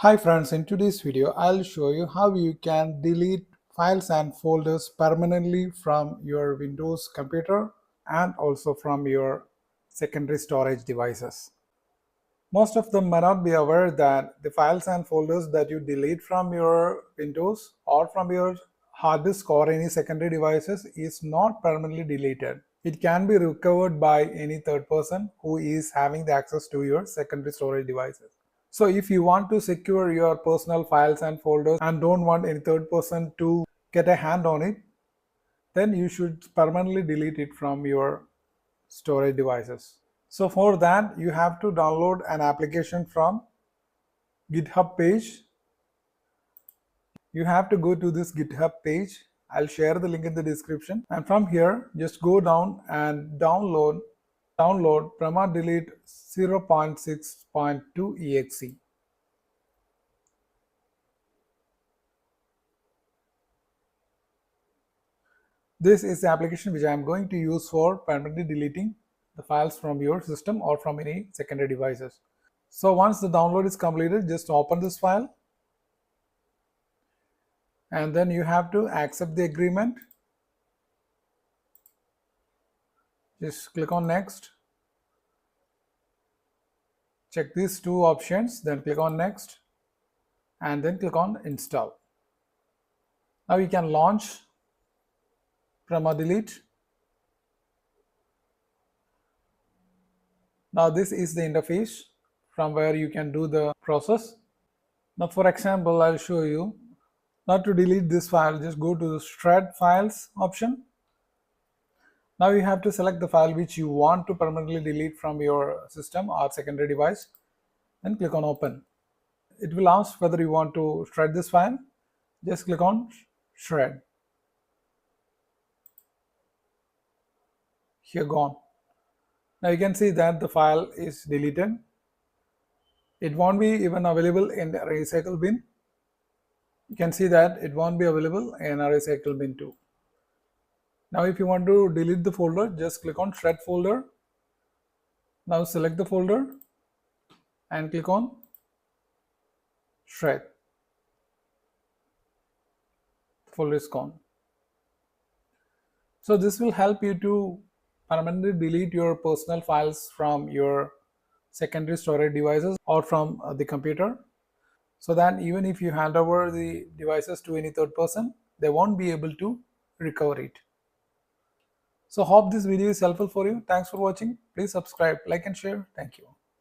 Hi friends, in today's video I'll show you how you can delete files and folders permanently from your Windows computer and also from your secondary storage devices. Most of them may not be aware that the files and folders that you delete from your Windows or from your hard disk or any secondary devices is not permanently deleted. It can be recovered by any third person who is having the access to your secondary storage devices. So if you want to secure your personal files and folders and don't want any third person to get a hand on it, then you should permanently delete it from your storage devices. So for that, you have to download an application from GitHub page. You have to go to this GitHub page. I'll share the link in the description. And from here, just go down and download Permadelete 0.6.2 exe. This is the application which I am going to use for permanently deleting the files from your system or from any secondary devices. So once the download is completed, just open this file and then you have to accept the agreement. Just click on next. Check these two options, then click on next and then click on install. Now you can launch Permadelete. Now this is the interface from where you can do the process. Now for example, I'll show you. Now to delete this file, just go to the shred files option. Now you have to select the file which you want to permanently delete from your system or secondary device and click on open. It will ask whether you want to shred this file. Just click on shred. Here gone. Now you can see that the file is deleted. It won't be even available in the recycle bin. You can see that it won't be available in a recycle bin too. Now if you want to delete the folder, just click on shred folder. Now select the folder and click on shred. The folder is gone. So this will help you to permanently delete your personal files from your secondary storage devices or from the computer, so that even if you hand over the devices to any third person, they won't be able to recover it. So hope this video is helpful for you. Thanks for watching. Please subscribe, like and share. Thank you.